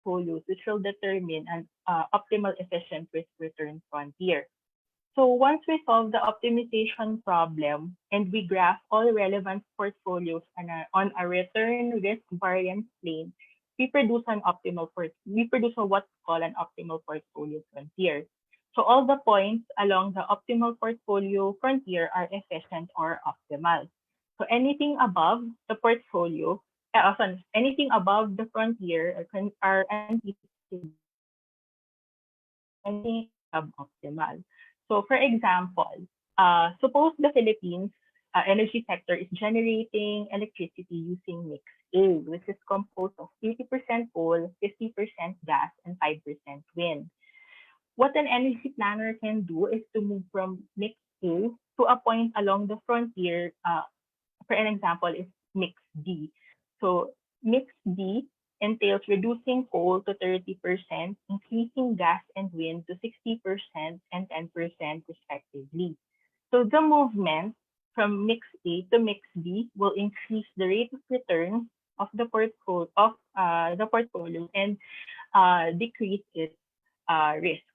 portfolios which will determine an optimal efficient risk return frontier. So once we solve the optimization problem and we graph all relevant portfolios on a return risk variance plane, we produce a what's called an optimal portfolio frontier. So all the points along the optimal portfolio frontier are efficient or optimal. So anything above the portfolio, anything above the frontier are anticipated, anything suboptimal. So for example, suppose the Philippines energy sector is generating electricity using mix A, which is composed of 80% coal, 50% gas, and 5% wind. What an energy planner can do is to move from mix A to a point along the frontier. For an example, is mix D. So mix D entails reducing coal to 30%, increasing gas and wind to 60% and 10% respectively. So the movement from mix A to mix D will increase the rate of return of the portfolio and decrease its risk.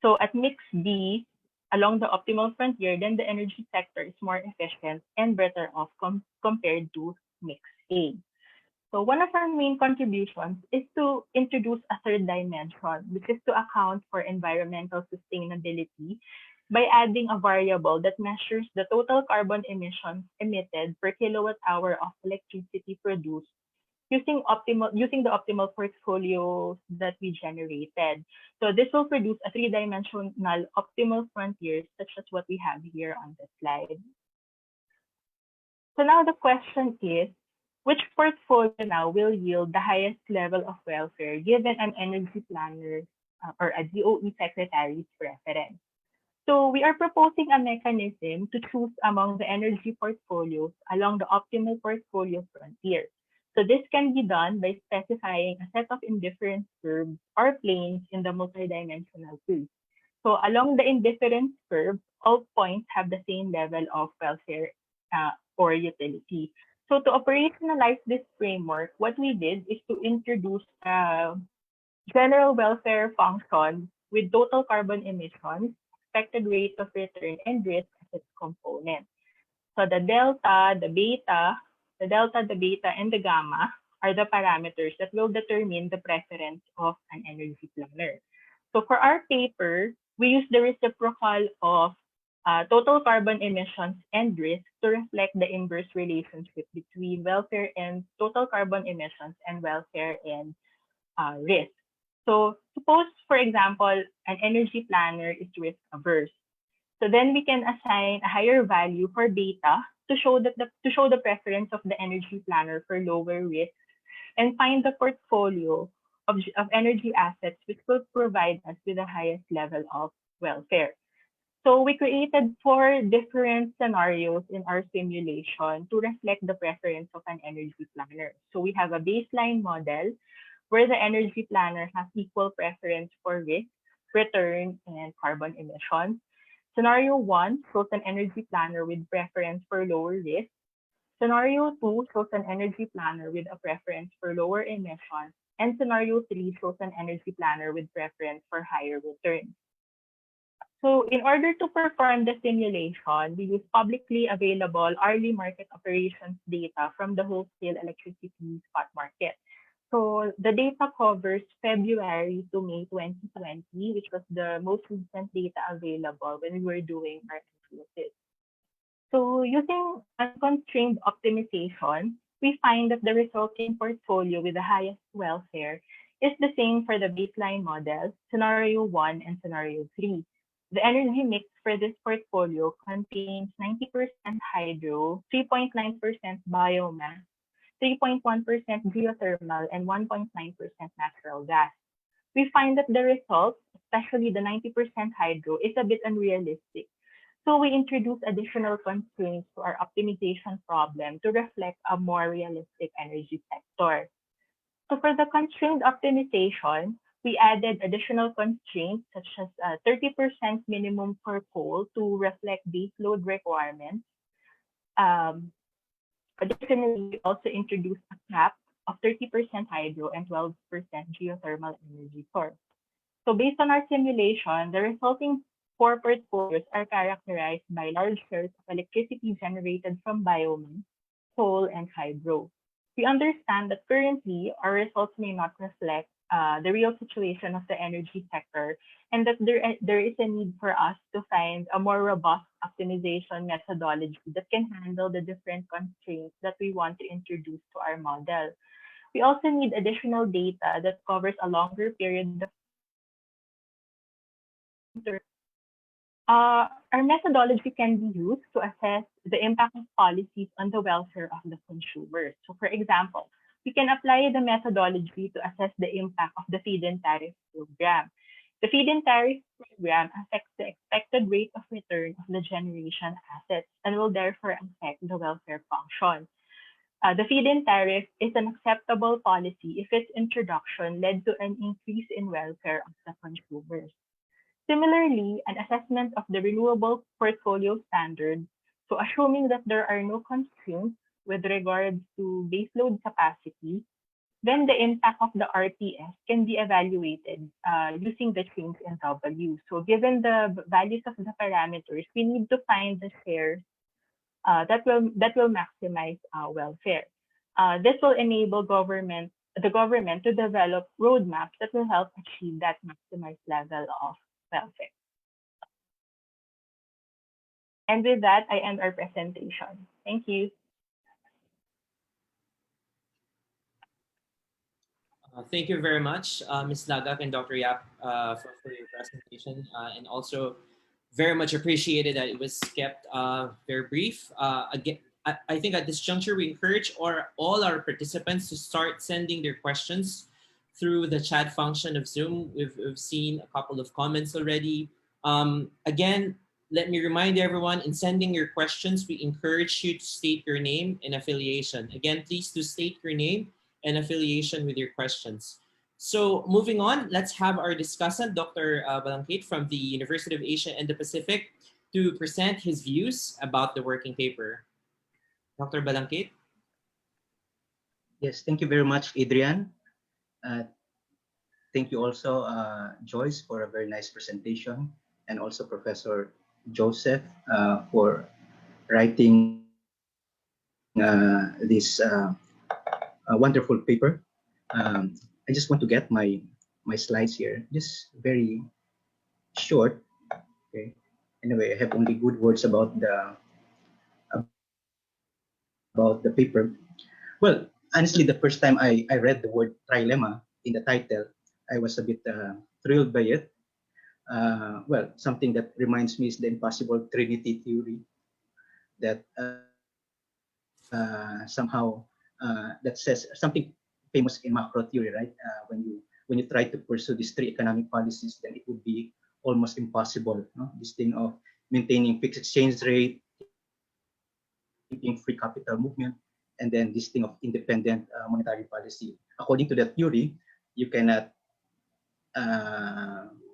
So at mix D, along the optimal frontier, then the energy sector is more efficient and better off compared to mix A. So one of our main contributions is to introduce a third dimension, which is to account for environmental sustainability by adding a variable that measures the total carbon emissions emitted per kilowatt hour of electricity produced using the optimal portfolios that we generated. So this will produce a three-dimensional optimal frontier, such as what we have here on the slide. So now the question is, which portfolio now will yield the highest level of welfare given an energy planner or a DOE secretary's preference? So we are proposing a mechanism to choose among the energy portfolios along the optimal portfolio frontier. So this can be done by specifying a set of indifference curves or planes in the multidimensional tool. So along the indifference curve, all points have the same level of welfare or utility. So to operationalize this framework, what we did is to introduce a general welfare function with total carbon emissions, expected rate of return, and risk as its component. So the delta, the beta, and the gamma are the parameters that will determine the preference of an energy planner. So for our paper, we use the reciprocal of total carbon emissions and risk to reflect the inverse relationship between welfare and total carbon emissions and welfare and risk. So suppose, for example, an energy planner is risk averse. So then we can assign a higher value for beta to show the preference of the energy planner for lower risk and find the portfolio of energy assets which will provide us with the highest level of welfare. So we created 4 different scenarios in our simulation to reflect the preference of an energy planner. So we have a baseline model where the energy planner has equal preference for risk, return, and carbon emissions. Scenario 1 shows an energy planner with preference for lower risk. Scenario 2 shows an energy planner with a preference for lower emissions. And scenario 3 shows an energy planner with preference for higher return. So in order to perform the simulation, we use publicly available hourly market operations data from the wholesale electricity spot market. So the data covers February to May 2020, which was the most recent data available when we were doing our analysis. So using unconstrained optimization, we find that the resulting portfolio with the highest welfare is the same for the baseline models, scenario 1 and scenario 3. The energy mix for this portfolio contains 90% hydro, 3.9% biomass, 3.1% geothermal, and 1.9% natural gas. We find that the result, especially the 90% hydro, is a bit unrealistic. So we introduce additional constraints to our optimization problem to reflect a more realistic energy sector. So for the constrained optimization, we added additional constraints such as 30% minimum for coal to reflect base load requirements. Additionally, we also introduced a cap of 30% hydro and 12% geothermal energy source. So based on our simulation, the resulting four portfolios are characterized by large shares of electricity generated from biomass, coal, and hydro. We understand that currently our results may not reflect the real situation of the energy sector, and that there is a need for us to find a more robust optimization methodology that can handle the different constraints that we want to introduce to our model. We also need additional data that covers a longer period of time. Our methodology can be used to assess the impact of policies on the welfare of the consumers. So, for example, we can apply the methodology to assess the impact of the feed-in tariff program. The feed-in tariff program affects the expected rate of return of the generation assets and will therefore affect the welfare function. The feed-in tariff is an acceptable policy if its introduction led to an increase in welfare of the consumers. Similarly, an assessment of the renewable portfolio standard, so assuming that there are no constraints with regards to baseload capacity, then the impact of the RPS can be evaluated using the change in W. So given the values of the parameters, we need to find the shares that will maximize welfare. This will enable the government to develop roadmaps that will help achieve that maximized level of welfare. And with that, I end our presentation. Thank you. Thank you very much, Ms. Lagac and Dr. Yap, for your presentation, and also very much appreciated that it was kept very brief. Again, I think at this juncture, we encourage all our participants to start sending their questions through the chat function of Zoom. We've seen a couple of comments already. Again, let me remind everyone, in sending your questions, we encourage you to state your name and affiliation. Again, please do state your name and affiliation with your questions. So moving on, let's have our discussant, Dr. Balanquit from the University of Asia and the Pacific, to present his views about the working paper. Dr. Balanquit? Yes, thank you very much, Adrian. Thank you also, Joyce, for a very nice presentation, and also Professor Joseph for writing this wonderful paper. I just want to get my slides here, just very short. Okay. Anyway, I have only good words about the paper. Well, honestly, the first time I read the word trilemma in the title, I was a bit thrilled by it. Well, something that reminds me is the impossible Trinity theory that somehow that says something famous in macro theory, right? When you try to pursue these three economic policies, then it would be almost impossible. No? This thing of maintaining fixed exchange rate, keeping free capital movement, and then this thing of independent monetary policy. According to that theory, you cannot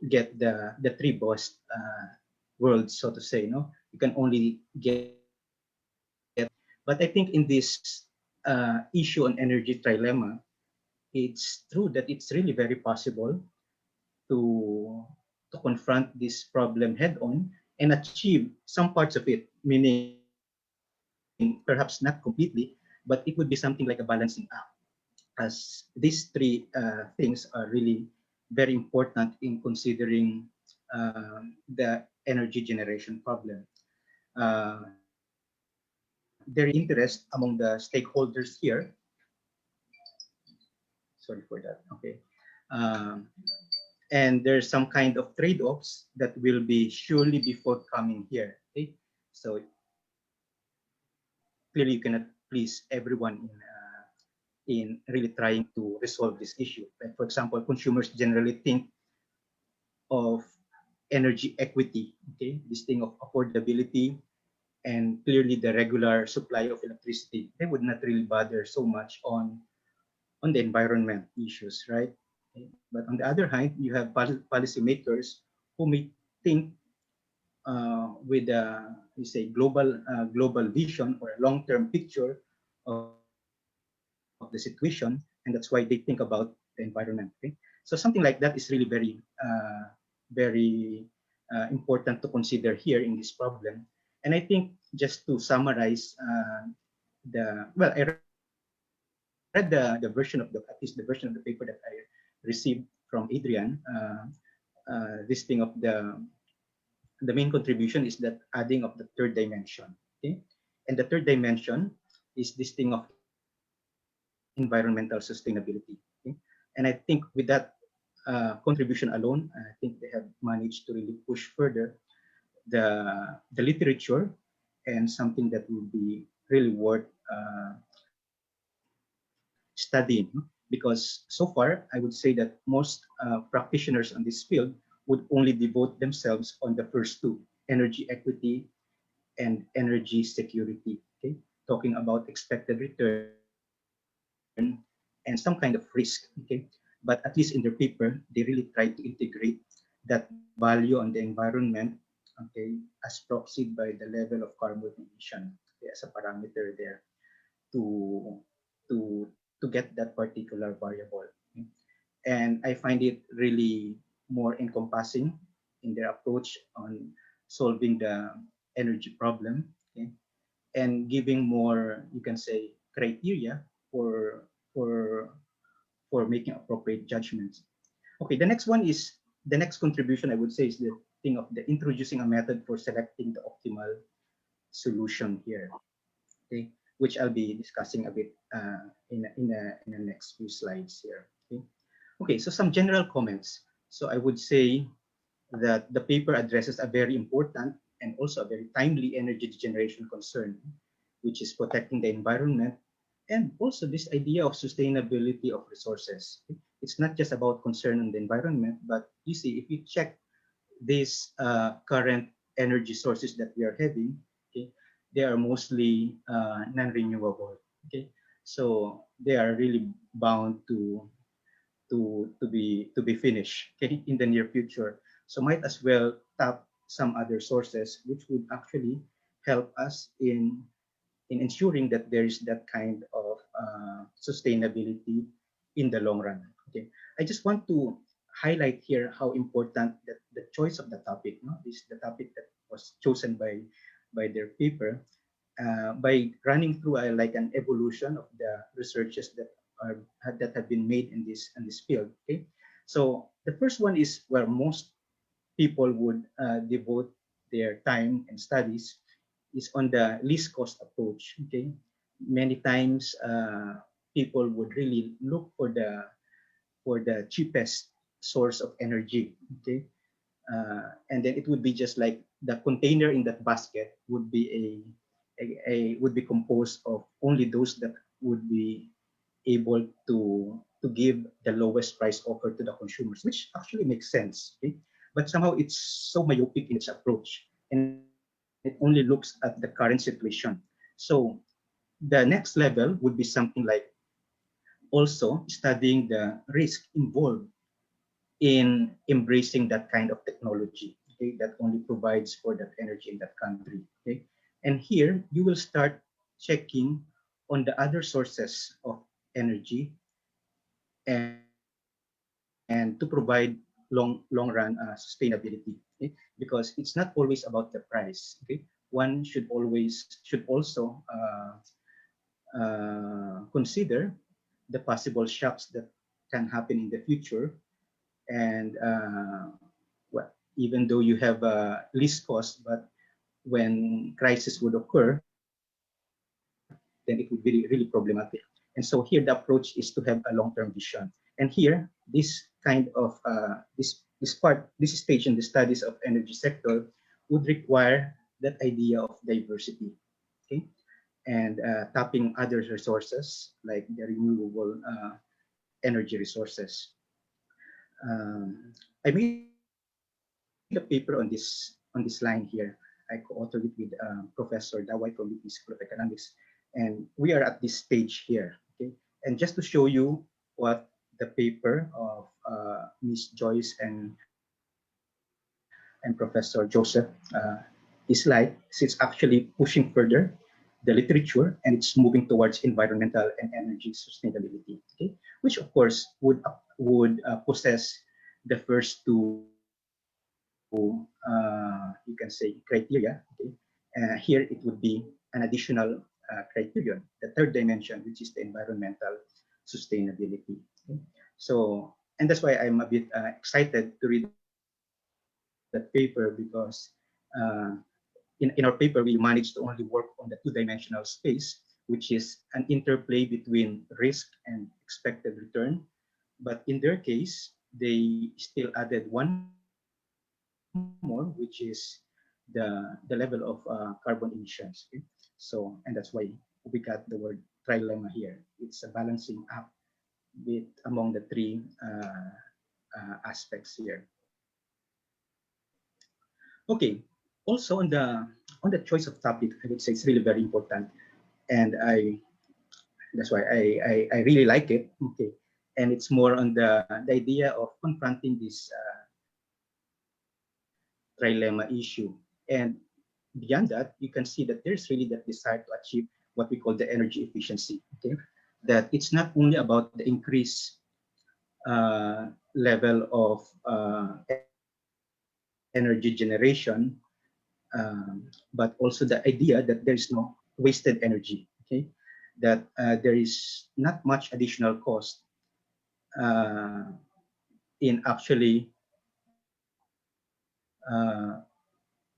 get the three best worlds, so to say. No, you can only get. But I think in this issue on energy trilemma, it's true that it's really very possible to confront this problem head on and achieve some parts of it, meaning perhaps not completely, but it would be something like a balancing act, as these three things are really very important in considering the energy generation problem. There is interest among the stakeholders here. Sorry for that. Okay. And there's some kind of trade-offs that will be surely be forthcoming here. Okay. So clearly you cannot please everyone in really trying to resolve this issue. Like, for example, consumers generally think of energy equity, okay, this thing of affordability, and clearly the regular supply of electricity. They would not really bother so much on the environment issues, right? Okay. But on the other hand, you have policymakers who may think with a, you say, global vision or a long-term picture of the situation, and that's why they think about the environment. Okay, so something like that is really very important to consider here in this problem. And I think just to summarize, I read the version of at least the version of the paper that I received from Adrian. This thing of the main contribution is that adding of the third dimension. Okay, and the third dimension is this thing of environmental sustainability. Okay? And I think with that contribution alone, I think they have managed to really push further the literature, and something that will be really worth studying, because so far I would say that most practitioners on this field would only devote themselves on the first two: energy equity and energy security. Okay, talking about expected return and some kind of risk. Okay, but at least in their paper, they really try to integrate that value on the environment, okay, as proxied by the level of carbon emission, okay, as a parameter there to to get that particular variable. Okay. And I find it really more encompassing in their approach on solving the energy problem. Okay, and giving more, you can say, criteria for for for making appropriate judgments. Okay, the next contribution I would say is the thing of the introducing a method for selecting the optimal solution here. Okay, which I'll be discussing a bit in the next few slides here. Okay, okay, so some general comments. So I would say that the paper addresses a very important and also a very timely energy generation concern, which is protecting the environment, and also this idea of sustainability of resources. It's not just about concern on the environment, but you see, if you check these current energy sources that we are having, okay, they are mostly non-renewable. Okay, so they are really bound to be finished, okay, in the near future. So might as well tap some other sources which would actually help us in ensuring that there is that kind of sustainability in the long run. Okay, I just want to highlight here how important that the choice of the topic, no, is the topic that was chosen by their paper, by running through like an evolution of the researches that have been made in this field. Okay, so the first one is where most people would devote their time and studies is on the least cost approach. Okay, many times people would really look for the cheapest source of energy. Okay, and then it would be just like the container in that basket would be would be composed of only those that would be able to give the lowest price offer to the consumers, which actually makes sense. Okay? But somehow it's so myopic in its approach, and it only looks at the current situation. So the next level would be something like also studying the risk involved in embracing that kind of technology, okay, that only provides for that energy in that country. Okay, and here you will start checking on the other sources of energy and to provide long run sustainability. Okay? Because it's not always about the price. Okay, one should also consider the possible shocks that can happen in the future, and well, even though you have a least cost, but when crisis would occur, then it would be really problematic. And so here the approach is to have a long-term vision. And here, this kind of this stage in the studies of energy sector would require that idea of diversity. Okay, and tapping other resources like the renewable energy resources. I made a paper on this line here. I co-authored it with Professor Dawai from the School of Economics, and we are at this stage here. Okay, and just to show you what the paper of Miss Joyce and Professor Josef is like, so it's actually pushing further the literature, and it's moving towards environmental and energy sustainability. Okay, which of course would possess the first two you can say criteria. Okay, here it would be an additional criterion, the third dimension, which is the environmental sustainability. Okay? So, and that's why I'm a bit excited to read that paper because in our paper we managed to only work on the two-dimensional space, which is an interplay between risk and expected return. But in their case, they still added one more, which is the level of carbon emissions. Okay? So, and that's why we got the word trilemma here. It's a balancing act among the three aspects here. Okay. Also on the choice of topic, I would say it's really very important, and that's why I really like it. Okay, and it's more on the idea of confronting this trilemma issue, and beyond that, you can see that there's really that desire to achieve what we call the energy efficiency. Okay, that it's not only about the increased level of energy generation, but also the idea that there is no wasted energy. Okay, that there is not much additional cost uh, in actually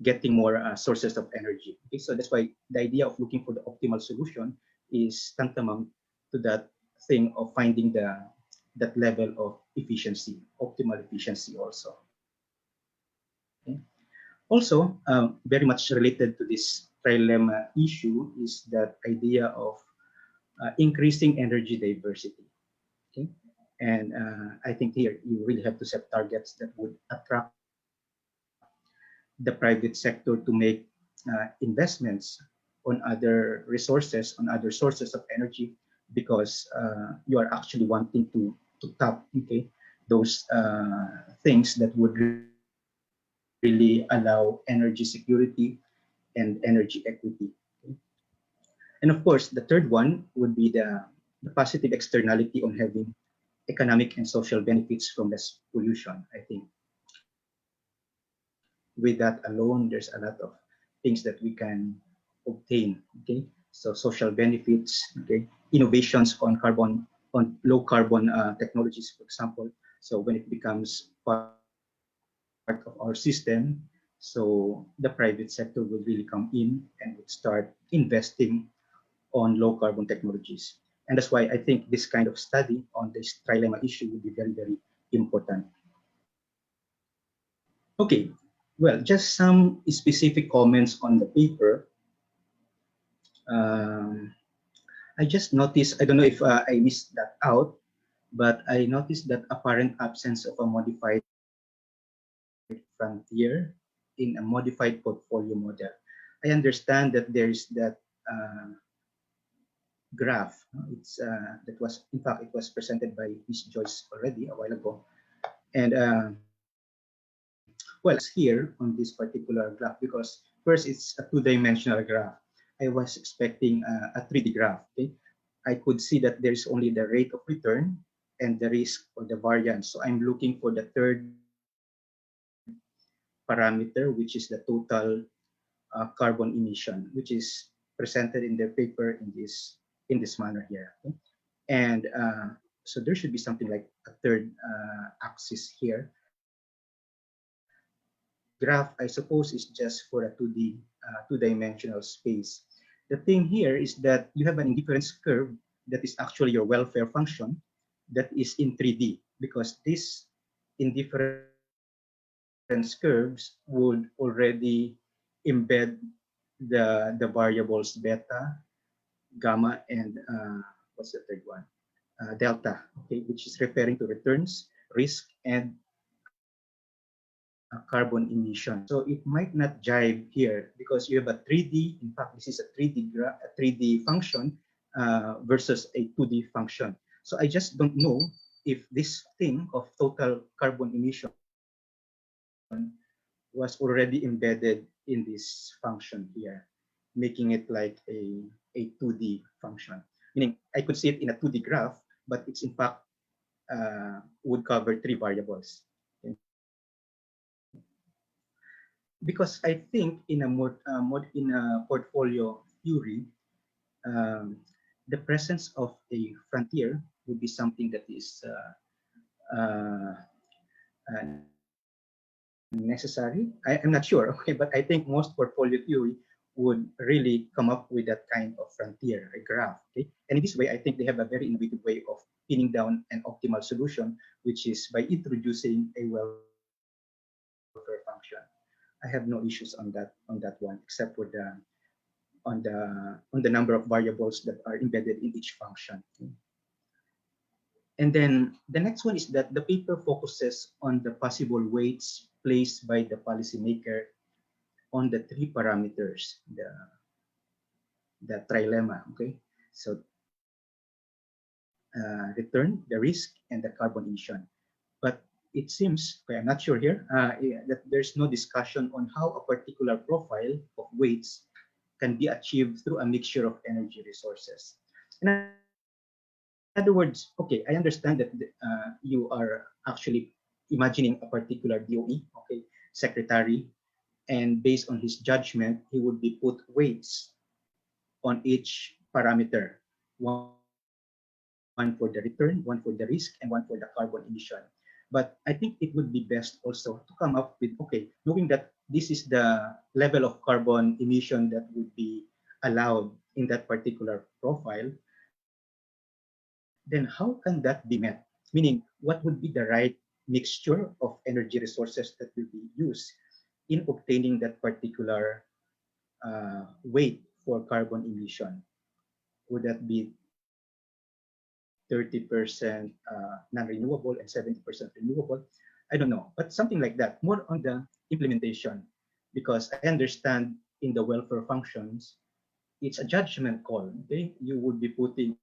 getting more sources of energy. Okay, so that's why the idea of looking for the optimal solution is tantamount to that thing of finding that level of efficiency, optimal efficiency also. Okay. Also, very much related to this trilemma issue is that idea of increasing energy diversity. Okay, and I think here you really have to set targets that would attract the private sector to make investments on other resources, on other sources of energy, because you are actually wanting to tap, okay, those things that would really allow energy security and energy equity. Okay? And of course, the third one would be the positive externality on having economic and social benefits from less pollution. I think with that alone, there's a lot of things that we can obtain. Okay, so social benefits, okay, innovations on low carbon technologies, for example. So when it becomes part of our system, so the private sector will really come in and would start investing on low carbon technologies. And that's why I think this kind of study on this trilemma issue would be very, very important. Okay, well, just some specific comments on the paper. Um, I just noticed, I don't know if I missed that out, but I noticed that apparent absence of a modified frontier in a modified portfolio model. I understand that there is that uh, graph. That was, in fact, it was presented by Ms. Joyce already a while ago. And well, I was here on this particular graph because first it's a two-dimensional graph. I was expecting a 3D graph. Okay? I could see that there is only the rate of return and the risk or the variance. So I'm looking for the third parameter, which is the total carbon emission, which is presented in their paper in this manner here. Okay? And so there should be something like a third axis here. Graph, I suppose, is just for a 2D, two-dimensional space. The thing here is that you have an indifference curve that is actually your welfare function that is in 3D, because these indifference curves would already embed the variables beta, gamma, and what's the third one? Delta, okay, which is referring to returns, risk, and carbon emission. So it might not jive here because you have a 3D. In fact, this is a 3D function versus a 2D function. So I just don't know if this thing of total carbon emission was already embedded in this function here. Now, making it like a 2D function. Meaning I could see it in a 2D graph, but it's in fact would cover three variables. Okay? Because I think in a portfolio theory, um, the presence of a frontier would be something that is necessary. I'm not sure, okay, but I think most portfolio theory would really come up with that kind of frontier, a graph. Okay, and in this way, I think they have a very innovative way of pinning down an optimal solution, which is by introducing a welfare function. I have no issues on that one, except for the number of variables that are embedded in each function. Okay. And then the next one is that the paper focuses on the possible weights placed by the policymaker on the three parameters, the trilemma. Okay, so return, the risk, and the carbon emission. But it seems, okay, I'm not sure here, yeah, that there's no discussion on how a particular profile of weights can be achieved through a mixture of energy resources. In other words, okay, I understand that you are actually imagining a particular DOE, okay, secretary, and based on his judgment, he would be put weights on each parameter, one for the return, one for the risk, and one for the carbon emission. But I think it would be best also to come up with, okay, knowing that this is the level of carbon emission that would be allowed in that particular profile, then how can that be met? Meaning, what would be the right mixture of energy resources that will be used in obtaining that particular weight for carbon emission? Would that be 30% non-renewable and 70% renewable? I don't know, but something like that. More on the implementation, because I understand in the welfare functions, it's a judgment call. Okay, you would be putting,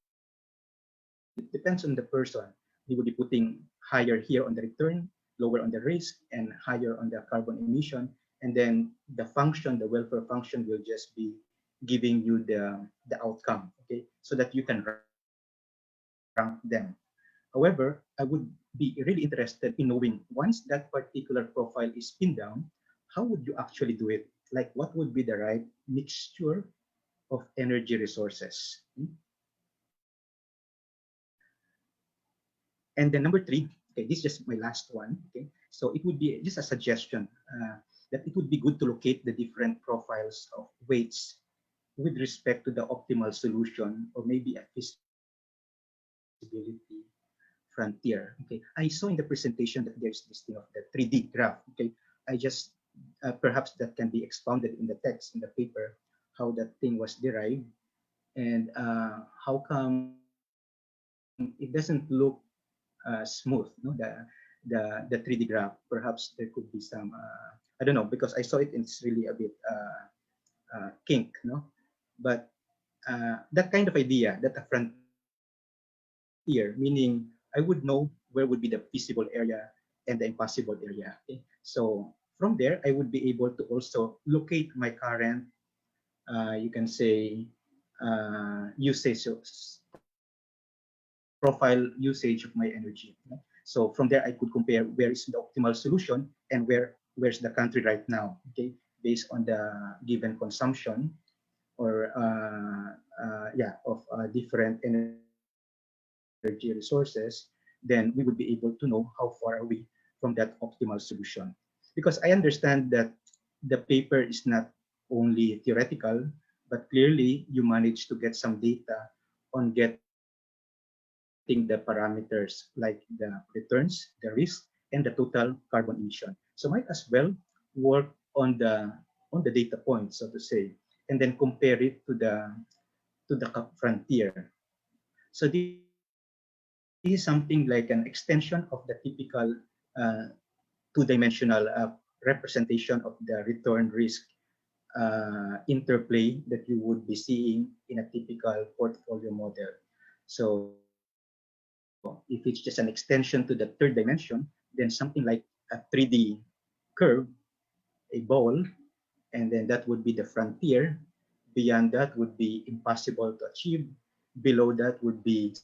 it depends on the person. You would be putting higher here on the return, lower on the risk, and higher on the carbon emission. And then the function, the welfare function, will just be giving you the outcome. Okay, so that you can rank them. However, I would be really interested in knowing once that particular profile is pinned down, how would you actually do it? Like, what would be the right mixture of energy resources? And then number three, okay, this is just my last one. Okay, so it would be just a suggestion that it would be good to locate the different profiles of weights with respect to the optimal solution, or maybe a feasibility frontier. Okay, I saw in the presentation that there's this thing of the 3D graph. Okay, I just perhaps that can be expounded in the text in the paper, how that thing was derived, and how come it doesn't look smooth, no, the 3D graph. Perhaps there could be some I don't know, because I saw it and it's really a bit kink, no, but that kind of idea, that a frontier, meaning I would know where would be the feasible area and the impossible area. Okay? So from there, I would be able to also locate my current, you can say, usage, profile usage of my energy. Okay? So from there, I could compare where is the optimal solution and where's the country right now. Okay, based on the given consumption or yeah, of different energy resources, then we would be able to know how far are we from that optimal solution. Because I understand that the paper is not only theoretical, but clearly you managed to get some data on getting the parameters like the returns, the risk, and the total carbon emission. So might as well work on the data points, so to say, and then compare it to the frontier. So this is something like an extension of the typical uh, two-dimensional representation of the return risk interplay that you would be seeing in a typical portfolio model. So if it's just an extension to the third dimension, then something like a 3D curve, a ball, and then that would be the frontier. beyond that would be impossible to achieve. Below that would be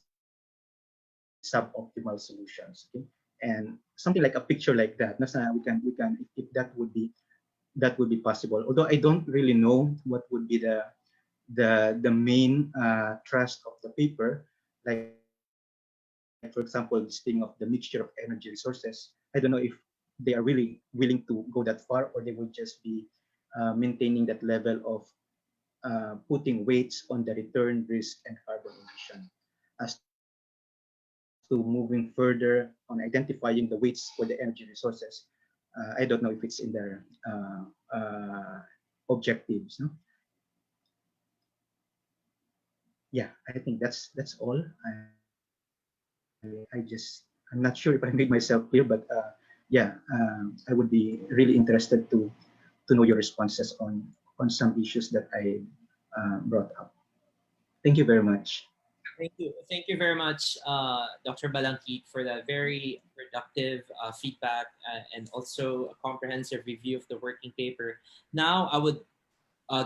suboptimal solutions. Okay? And something like a picture like that. Nasa we can if that would be possible. Although I don't really know what would be the main thrust of the paper, like for example, this thing of the mixture of energy resources. I don't know if they are really willing to go that far, or they would just be maintaining that level of putting weights on the return, risk, and carbon emission. As to moving further on identifying the weights for the energy resources, I don't know if it's in their objectives. No? Yeah, I think that's all. I'm not sure if I made myself clear, but I would be really interested to know your responses on some issues that I brought up. Thank you very much. Thank you very much, Dr. Balanquit, for that very productive feedback and also a comprehensive review of the working paper. Now, I would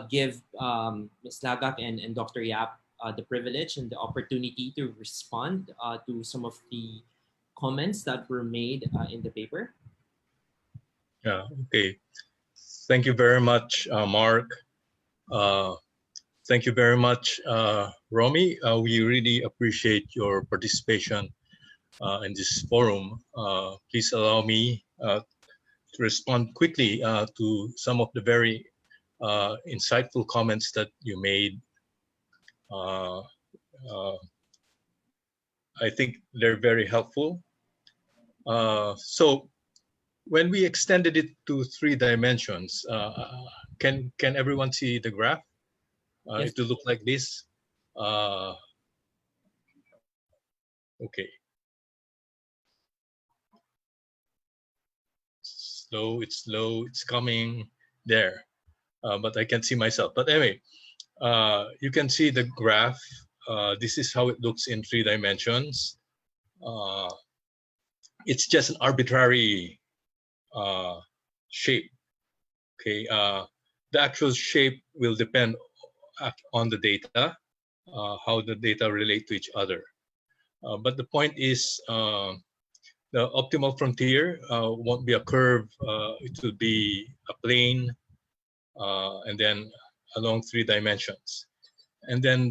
give Ms. Lagac and Dr. Yap the privilege and the opportunity to respond to some of the comments that were made in the paper. Yeah, okay. Thank you very much, Mark. Thank you very much, Romy. We really appreciate your participation in this forum. Please allow me to respond quickly to some of the very insightful comments that you made. I think they're very helpful. So when we extended it to 3 dimensions, can everyone see the graph? Yes. It will look like this. Okay. Slow, it's coming there. But I can't see myself. But anyway, you can see the graph. This is how it looks in 3 dimensions. It's just an arbitrary shape. Okay, the actual shape will depend on the data, how the data relate to each other. But the point is, the optimal frontier won't be a curve. It will be a plane, and then along 3 dimensions. And then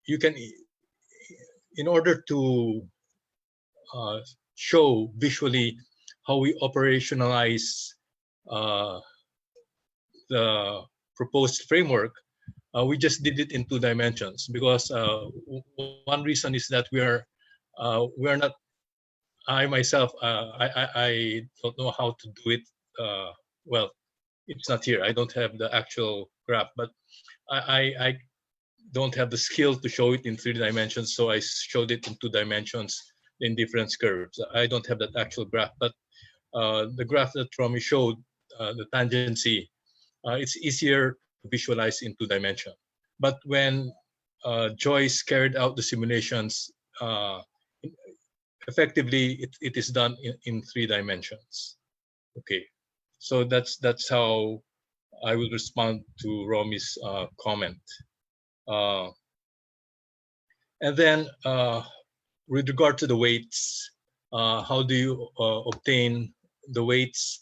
you can, in order to show visually how we operationalize the proposed framework, we just did it in 2 dimensions because one reason is that we are not. I myself, I don't know how to do it. Well, it's not here. I don't have the actual graph, but I don't have the skill to show it in 3 dimensions, so I showed it in 2 dimensions in different curves. I don't have that actual graph, but the graph that Romy showed, the tangency, it's easier to visualize in 2 dimensions. But when Joyce carried out the simulations, effectively it is done in 3 dimensions. Okay, so that's how I will respond to Romy's comment. And then with regard to the weights, how do you obtain the weights?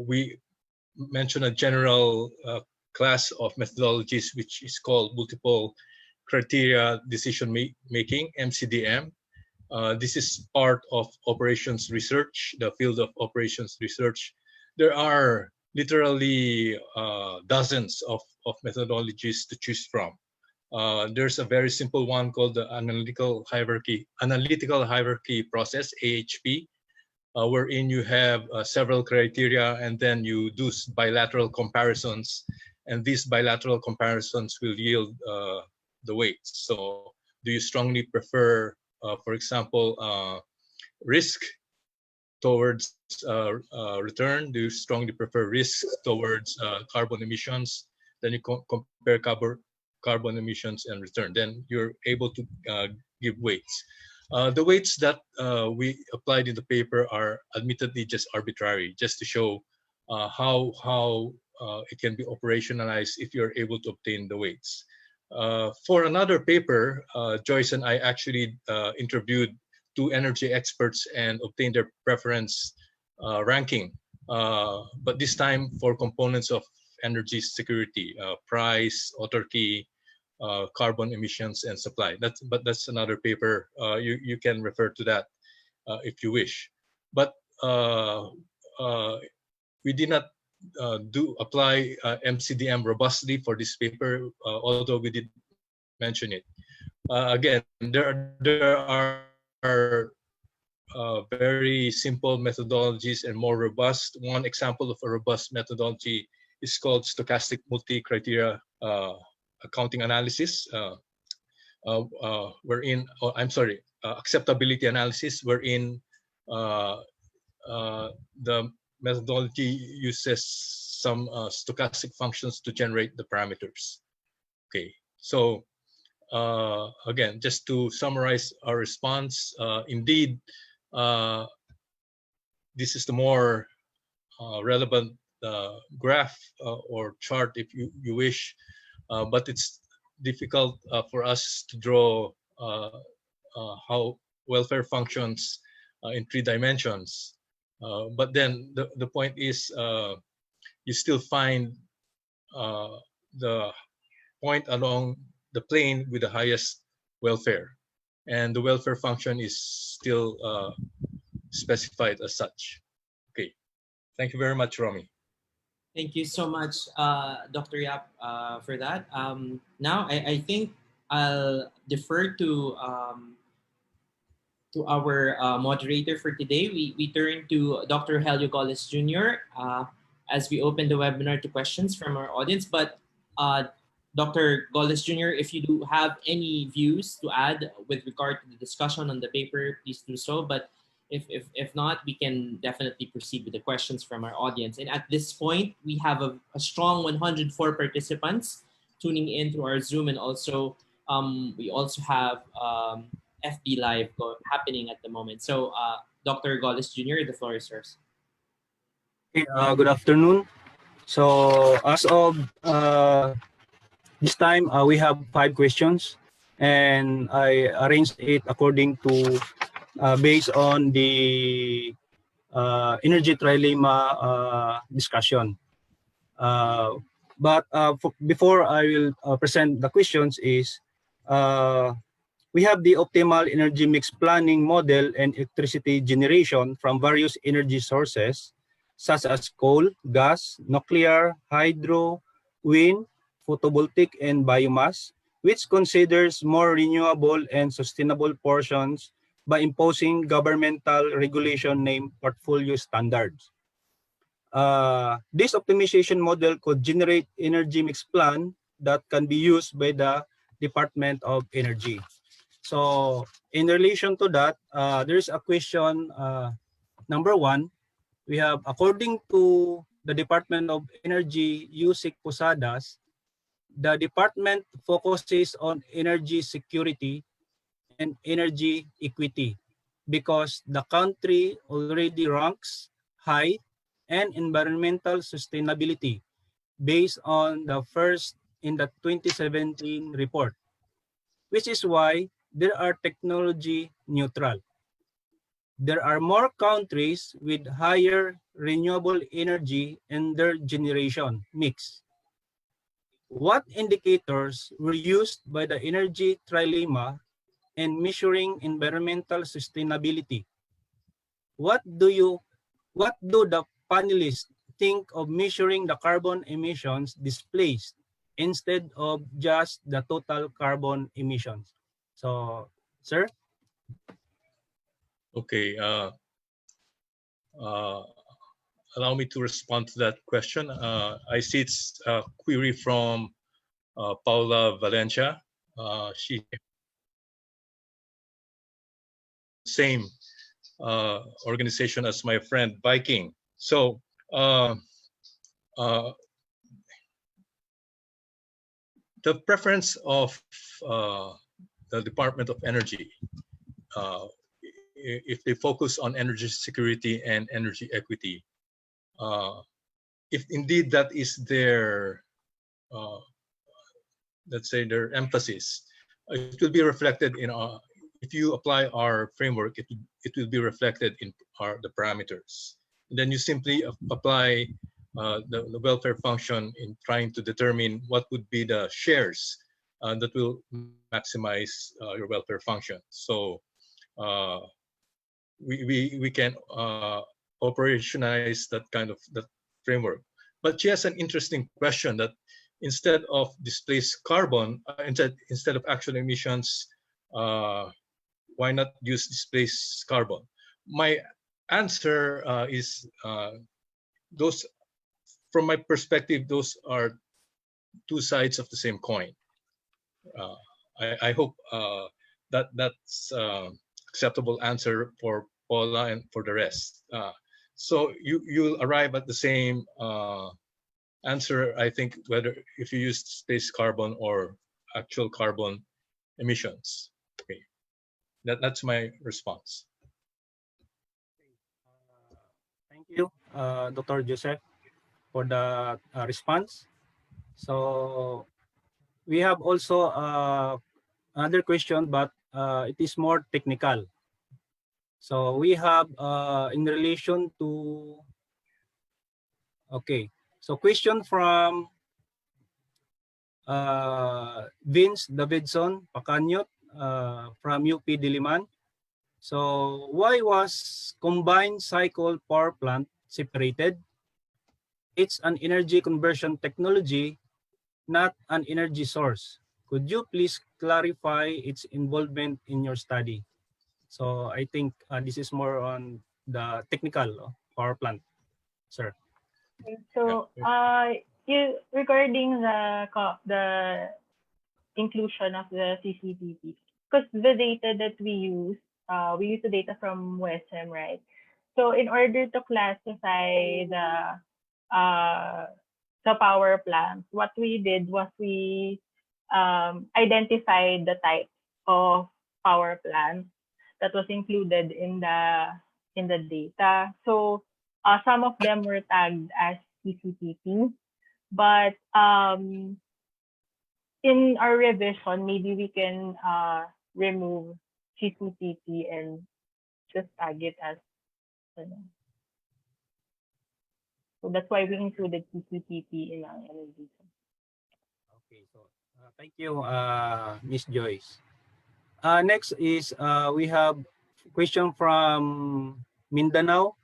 We mentioned a general class of methodologies which is called multiple criteria decision making, MCDM. This is part of operations research, the field of operations research. There are literally dozens of methodologies to choose from. There's a very simple one called the analytical hierarchy process, AHP, wherein you have several criteria and then you do bilateral comparisons, and these bilateral comparisons will yield the weights. So do you strongly prefer, for example, risk towards return? Do you strongly prefer risk towards carbon emissions? Then you compare carbon emissions and return. Then you're able to give weights. The weights that we applied in the paper are admittedly just arbitrary, just to show how it can be operationalized if you're able to obtain the weights. For another paper, Joyce and I actually interviewed two energy experts and obtained their preference ranking, but this time for components of energy security, price, autarky, carbon emissions, and supply. But that's another paper. You can refer to that if you wish. But we did not apply MCDM robustly for this paper, although we did mention it. Again, there are very simple methodologies and more robust. One example of a robust methodology is called stochastic multi-criteria accounting analysis, wherein, oh, I'm sorry, acceptability analysis, wherein the methodology uses some stochastic functions to generate the parameters. Okay, so again, just to summarize our response, indeed, this is the more relevant graph or chart if you wish, but it's difficult for us to draw how welfare functions in 3 dimensions. But then the point is you still find the point along the plane with the highest welfare, and the welfare function is still specified as such. Okay, thank you very much, Romy. Thank you so much, Dr. Yap, for that. Now, I think I'll defer to our moderator for today. We turn to Dr. Helio Golez Jr. As we open the webinar to questions from our audience. But Dr. Golez Jr., if you do have any views to add with regard to the discussion on the paper, please do so. But if not, we can definitely proceed with the questions from our audience. And at this point, we have a strong 104 participants tuning in through our Zoom, and also we also have FB Live happening at the moment. So Dr. Golez Jr., the floor is yours. Okay, good afternoon. So as of this time, we have 5 questions, and I arranged it according to based on the energy trilemma discussion. But before I will present the questions is we have the optimal energy mix planning model and electricity generation from various energy sources such as coal, gas, nuclear, hydro, wind, photovoltaic, and biomass, which considers more renewable and sustainable portions by imposing governmental regulation named portfolio standards. This optimization model could generate energy mix plan that can be used by the Department of Energy. So in relation to that, there's a question number 1. We have, according to the Department of Energy, Yusik Posadas, the department focuses on energy security and energy equity because the country already ranks high and environmental sustainability based on the first in the 2017 report, which is why they are technology neutral. There are more countries with higher renewable energy in their generation mix. What indicators were used by the energy trilemma in measuring environmental sustainability? What do the panelists think of measuring the carbon emissions displaced instead of just the total carbon emissions? So, sir? Okay, allow me to respond to that question. I see it's a query from Paula Valencia. She same organization as my friend Viking. So the preference of the Department of Energy, if they focus on energy security and energy equity, if indeed that is their, let's say, their emphasis, it will be reflected in our, if you apply our framework, it will be reflected in the parameters. And then you simply apply the welfare function in trying to determine what would be the shares that will maximize your welfare function. So we can operationalize that kind of that framework. But she has an interesting question that instead of displaced carbon, instead of actual emissions, why not use displaced carbon? My answer is those, from my perspective, those are two sides of the same coin. I hope that's acceptable answer for Paula and for the rest. So you'll arrive at the same answer, I think, whether if you use space carbon or actual carbon emissions. Okay, that's my response. Thank you, Dr. Joseph, for the response. So we have also another question, but it is more technical. So we have in relation to, okay, so question from Vince Davidson Pacanyot from UP Diliman. So why was combined cycle power plant separated? It's an energy conversion technology, not an energy source. Could you please clarify its involvement in your study? So I think this is more on the technical power plant, sir. So, regarding the inclusion of the CCTV, because the data that we use the data from WESM, right? So, in order to classify the power plant, what we did was we identified the type of power plant that was included in the data. So some of them were tagged as PCTP, but in our revision, maybe we can remove CCTP and just tag it as. So that's why we included CCTP in our energy. Okay, so thank you, Miss Joyce. Next is we have question from Mindanao,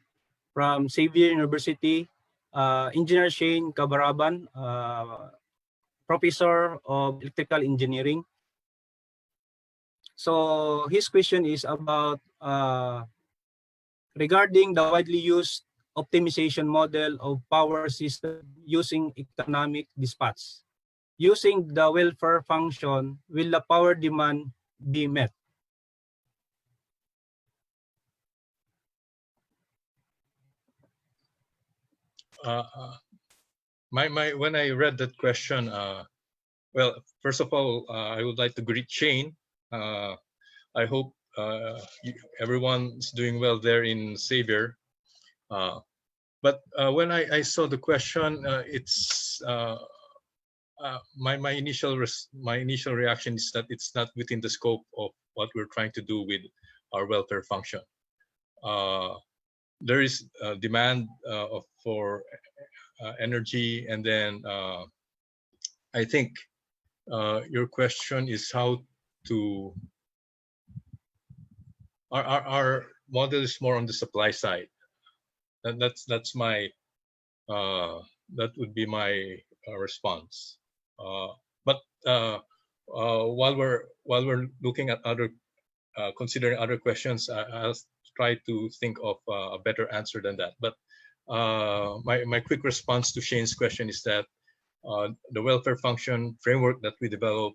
from Xavier University, Engineer Shane Cabaraban, Professor of Electrical Engineering. So his question is about regarding the widely used optimization model of power system using economic dispatch. Using the welfare function, will the power demand be met? When I read that question, well, first of all, I would like to greet Shane. I hope everyone's doing well there in Xavier. But when I saw the question, it's my initial reaction is that it's not within the scope of what we're trying to do with our welfare function. There is demand for energy, and then I think your question is how to. Our model is more on the supply side. That's my that would be my response. But while we're looking at other considering other questions, I'll try to think of a better answer than that. But my quick response to Shane's question is that the welfare function framework that we develop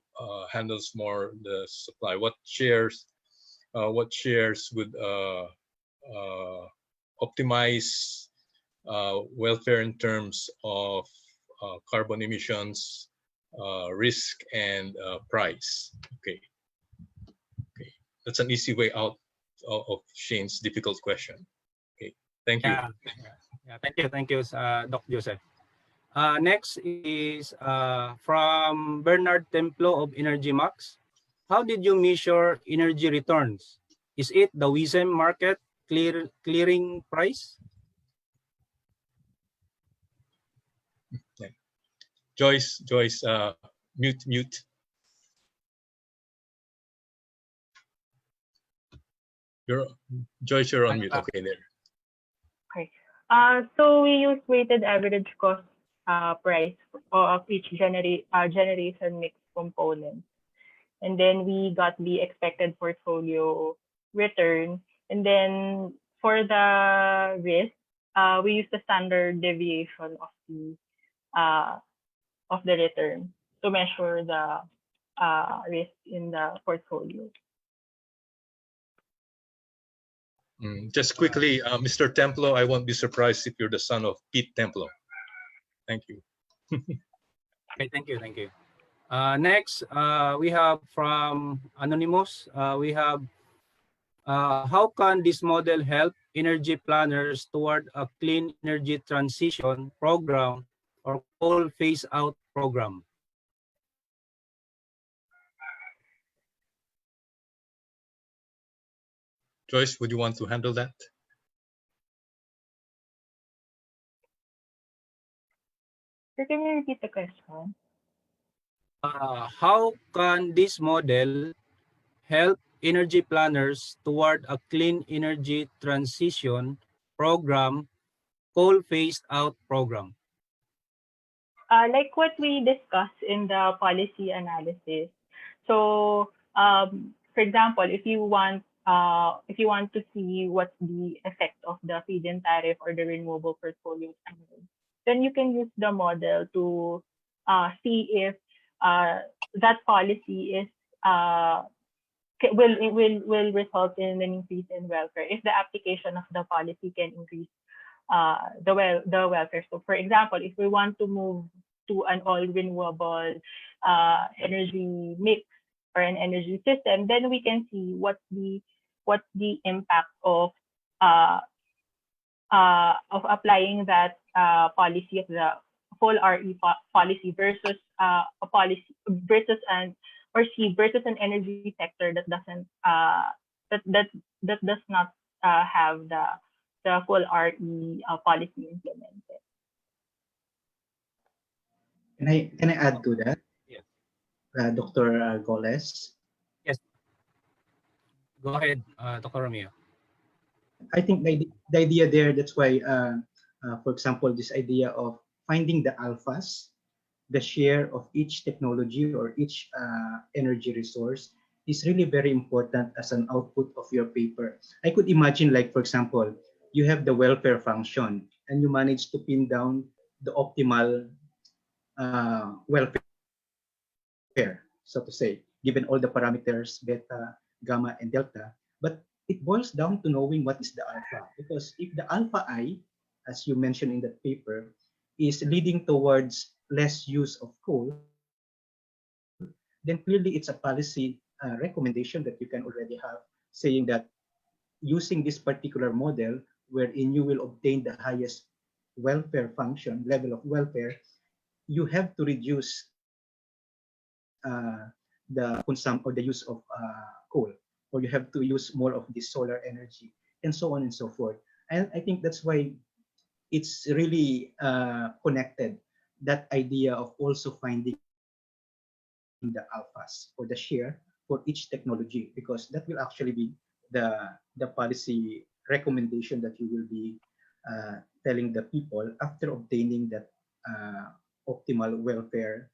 handles more the supply. What shares would optimize welfare in terms of carbon emissions, risk, and price. Okay, that's an easy way out of Shane's difficult question. Okay, thank you. Yeah, thank you, Dr. Joseph. Next is from Bernard Templo of Energy Max. How did you measure energy returns? Is it the WISM market clearing price? Joyce, mute. Joyce, you're on mute. Okay, there. Okay. So we use weighted average cost price of each generation mix component. And then we got the expected portfolio return. And then for the risk, we use the standard deviation of the return to measure the risk in the portfolio. Just quickly, Mr. Templo, I won't be surprised if you're the son of Pete Templo. Thank you. Okay, thank you. Next, we have from Anonymous. We have how can this model help energy planners toward a clean energy transition program or coal phase out program? Joyce, would you want to handle that? So can you repeat the question? How can this model help energy planners toward a clean energy transition program, coal phased out program? Like what we discussed in the policy analysis. So, for example, if you want to see what's the effect of the feed-in tariff or the renewable portfolio standard, then you can use the model to see if that policy is will result in an increase in welfare. If the application of the policy can increase the welfare. So, for example, if we want to move to an all renewable energy mix or an energy system, then we can see what's the impact of applying that policy of the full RE policy versus a policy versus an energy sector that doesn't that does not have the full RE policy implemented. Can I add to that? Yes. Dr. Golez? Yes. Go ahead, Dr. Romeo. I think the idea there, that's why, for example, this idea of finding the alphas, the share of each technology or each energy resource is really very important as an output of your paper. I could imagine, like, for example, you have the welfare function and you manage to pin down the optimal welfare, so to say, given all the parameters, beta, gamma, and delta. But it boils down to knowing what is the alpha. Because if the alpha I, as you mentioned in that paper, is leading towards less use of coal, then clearly it's a policy recommendation that you can already have, saying that using this particular model, wherein you will obtain the highest welfare function, level of welfare, you have to reduce the or the use of coal, or you have to use more of the solar energy, and so on and so forth. And I think that's why it's really connected, that idea of also finding the alphas or the share for each technology, because that will actually be the policy recommendation that you will be telling the people after obtaining that optimal welfare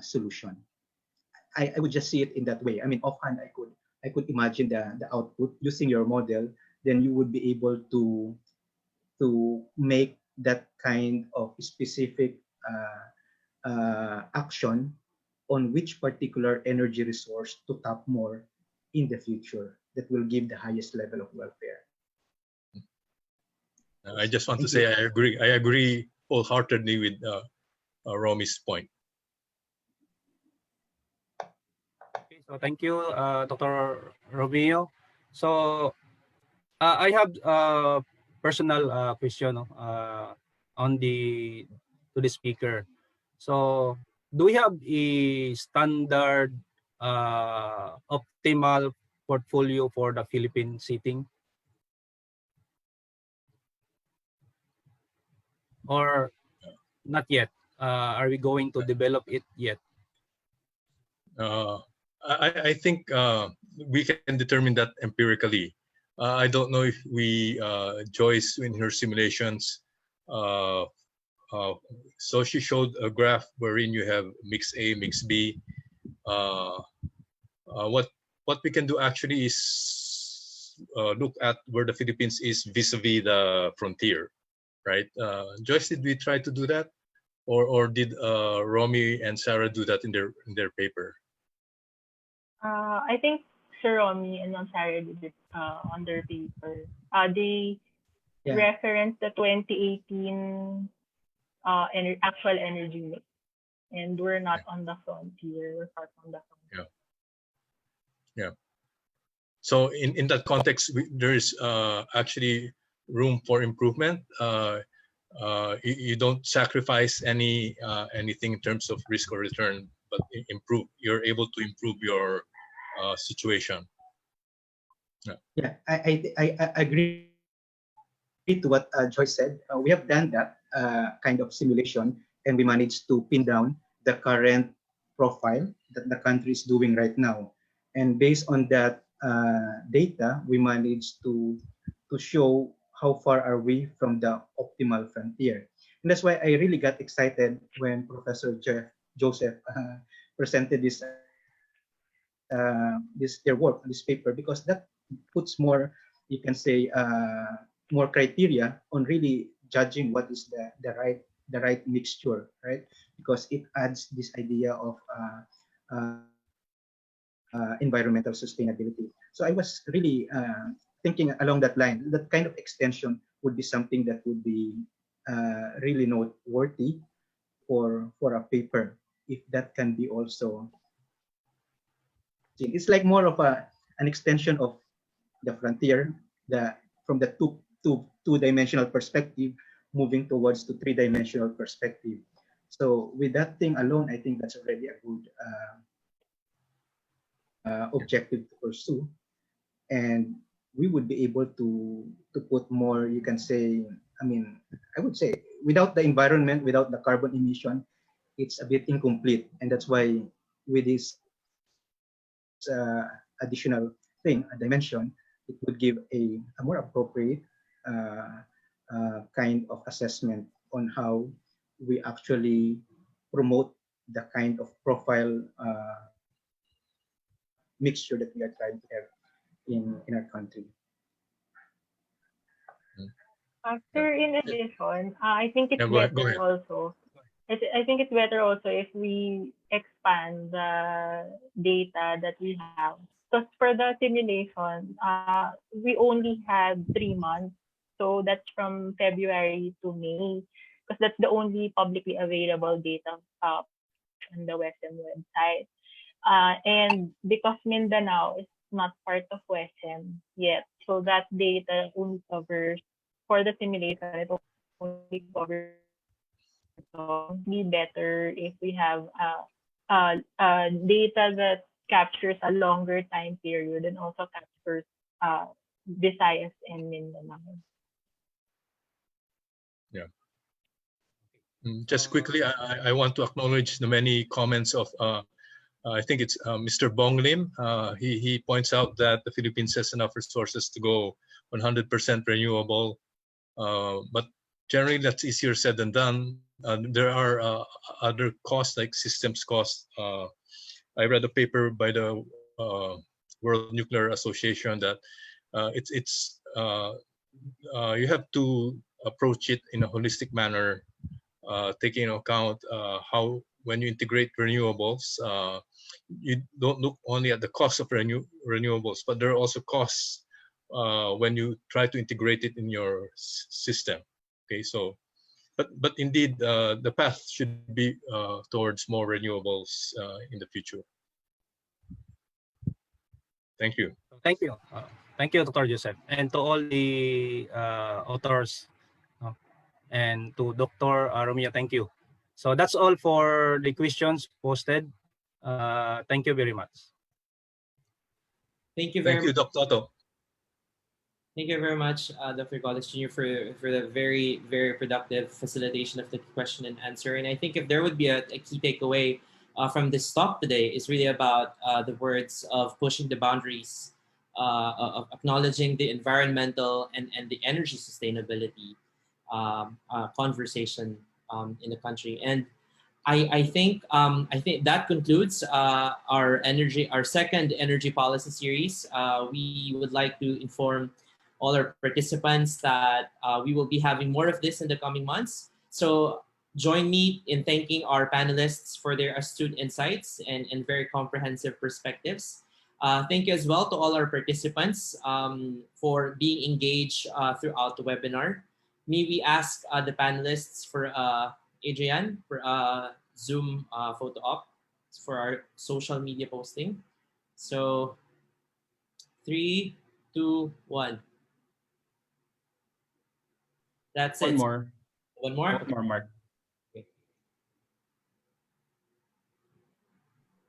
solution. I would just see it in that way. I mean, offhand, I could imagine the output using your model. Then you would be able to make that kind of specific action on which particular energy resource to tap more in the future that will give the highest level of welfare. I just want to say I agree wholeheartedly with Romy's point. Okay, so thank you, Dr. Romeo. So I have a personal question. on to the speaker. So do we have a standard optimal portfolio for the Philippine setting, or not yet? Are we going to develop it yet? I think we can determine that empirically. I don't know if we, Joyce, in her simulations, so she showed a graph wherein you have mix A, mix B. What we can do actually is look at where the Philippines is vis-a-vis the frontier, right? Joyce, did we try to do that, or did Romy and Sarah do that in their paper? I think Sir Romy and Ma'am Sarah did it on their paper. They Yeah. referenced the 2018 actual energy mix, and we're not on the frontier. We're far from the frontier. Yeah. So in that context, there is actually room for improvement. You don't sacrifice anything in terms of risk or return, but you're able to improve your situation. Yeah, I agree to what Joyce said. We have done that kind of simulation, and we managed to pin down the current profile that the country is doing right now. And based on that data, we managed to show how far are we from the optimal frontier. And that's why I really got excited when Professor Joseph presented their work on this paper, because that puts more, you can say, more criteria on really judging what is the right mixture, right? Because it adds this idea of environmental sustainability. So I was really thinking along that line. That kind of extension would be something that would be really noteworthy for a paper, if that can be also. It's like more of an extension of the frontier, from the two-dimensional perspective, moving towards to three-dimensional perspective. So with that thing alone, I think that's already a good objective to pursue, and we would be able to put more. You can say, I would say, without the environment, without the carbon emission, it's a bit incomplete, and that's why with this additional thing, a dimension, it would give a more appropriate kind of assessment on how we actually promote the kind of profile mixture that we are trying to have in our country. In addition, I think it's Go better ahead. also. I think it's better also if we expand the data that we have. Because for the simulation, we only had 3 months. So that's from February to May, because that's the only publicly available data on the Western website. And because Mindanao is not part of Western yet, so that data only covers, for the simulation, it only covers. So be better if we have data that captures a longer time period and also captures Visayas and Mindanao. Yeah. Just quickly, I want to acknowledge the many comments of I think it's Mr. Bong Lim. He points out that the Philippines has enough resources to go 100% renewable, but generally that's easier said than done. There are other costs, like systems costs. I read a paper by the World Nuclear Association that you have to approach it in a holistic manner, taking into account how, when you integrate renewables, you don't look only at the cost of renewables, but there are also costs when you try to integrate it in your system. Okay, so but indeed the path should be towards more renewables in the future. Thank you. Thank you. Thank you, Dr. Joseph, and to all the authors And to Dr. Romeo, thank you. So that's all for the questions posted. Thank you very much. Thank you very Thank you, much. Dr. Otto. Thank you very much, Dr. Golez Jr. For the very, very productive facilitation of the question and answer. And I think if there would be a key takeaway from this talk today, is really about the words of pushing the boundaries, of acknowledging the environmental and the energy sustainability conversation in the country. And I think that concludes our second energy policy series. We would like to inform all our participants that we will be having more of this in the coming months. So join me in thanking our panelists for their astute insights and very comprehensive perspectives. Thank you as well to all our participants for being engaged throughout the webinar. May we ask the panelists for Adrian for Zoom photo op for our social media posting. So 3, 2, 1. That's One it. more. One more. One more, Mark. Okay.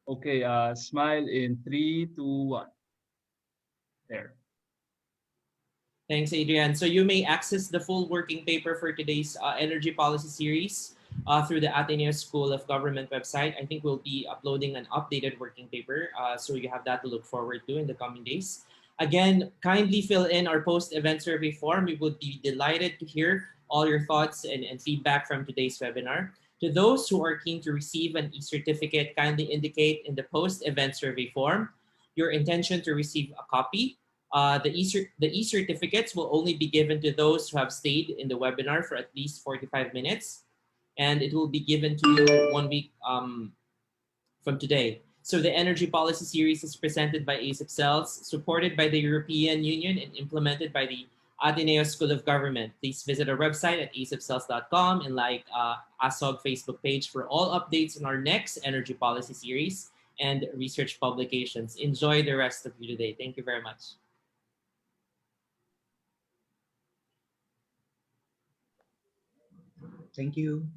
Okay, smile in 3, 2, 1. There. Thanks, Adrian. So you may access the full working paper for today's energy policy series through the Ateneo School of Government website. I think we'll be uploading an updated working paper, so you have that to look forward to in the coming days. Again, kindly fill in our post-event survey form. We would be delighted to hear all your thoughts and feedback from today's webinar. To those who are keen to receive an e-certificate, kindly indicate in the post-event survey form your intention to receive a copy. The e-certificates will only be given to those who have stayed in the webinar for at least 45 minutes, and it will be given to you 1 week from today. So the Energy Policy Series is presented by ASEP-CELLS, supported by the European Union and implemented by the Ateneo School of Government. Please visit our website at asepcells.com and like ASOG Facebook page for all updates on our next Energy Policy Series and research publications. Enjoy the rest of you today. Thank you very much. Thank you.